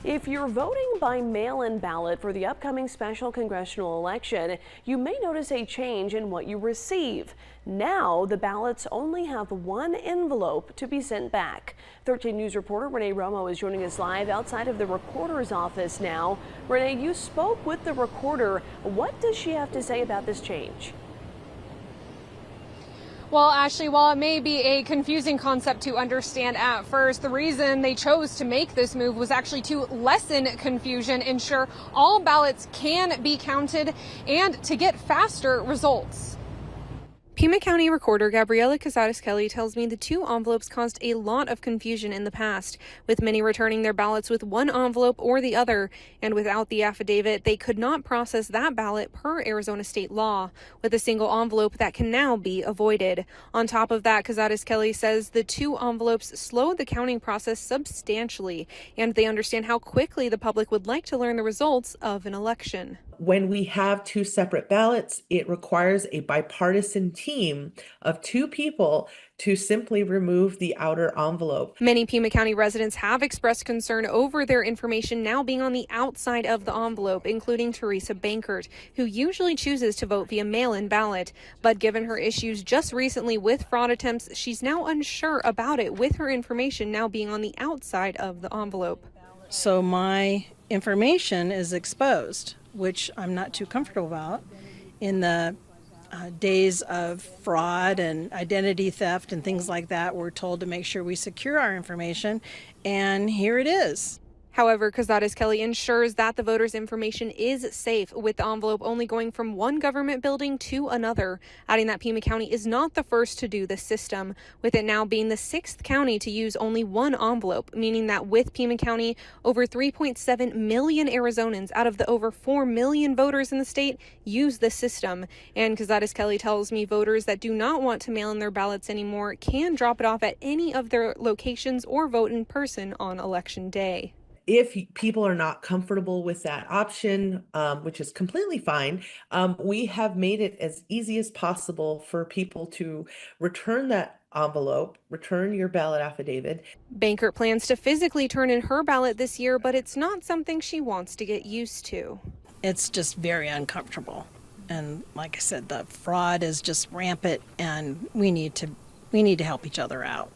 If you're voting by mail-in ballot for the upcoming special congressional election, you may notice a change in what you receive. Now, the ballots only have one envelope to be sent back. 13 News reporter Renee Romo is joining us live outside of the recorder's office now. Renee, you spoke with the recorder. What does she have to say about this change? Well, Ashley, while it may be a confusing concept to understand at first, the reason they chose to make this move was actually to lessen confusion, ensure all ballots can be counted, and to get faster results. Pima County Recorder Gabriela Casares-Kelly tells me the two envelopes caused a lot of confusion in the past, with many returning their ballots with one envelope or the other, and without the affidavit, they could not process that ballot per Arizona state law. With a single envelope, that can now be avoided. On top of that, Casares-Kelly says the two envelopes slowed the counting process substantially, and they understand how quickly the public would like to learn the results of an election. When we have two separate ballots, it requires a bipartisan team of two people to simply remove the outer envelope. Many Pima County residents have expressed concern over their information now being on the outside of the envelope, including Teresa Bankert, who usually chooses to vote via mail-in ballot. But given her issues just recently with fraud attempts, she's now unsure about it, with her information now being on the outside of the envelope. So my information is exposed, which I'm not too comfortable about. In the days of fraud and identity theft and things like that, we're told to make sure we secure our information, and here it is. However, Casares-Kelly ensures that the voters' information is safe, with the envelope only going from one government building to another, adding that Pima County is not the first to do this system, with it now being the 6th county to use only one envelope, meaning that with Pima County, over 3.7 million Arizonans out of the over 4 million voters in the state use this system. And Casares-Kelly tells me voters that do not want to mail in their ballots anymore can drop it off at any of their locations or vote in person on Election Day. If people are not comfortable with that option, which is completely fine, we have made it as easy as possible for people to return that envelope, return your ballot affidavit. Bankert plans to physically turn in her ballot this year, but it's not something she wants to get used to. It's just very uncomfortable. And like I said, the fraud is just rampant, and we need to help each other out.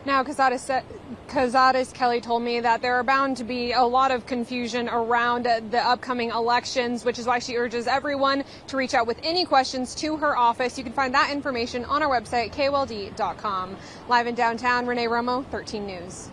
Now, Casares-Kelly told me that there are bound to be a lot of confusion around the upcoming elections, which is why she urges everyone to reach out with any questions to her office. You can find that information on our website, KOLD.com. Live in downtown, Renee Romo, 13 News.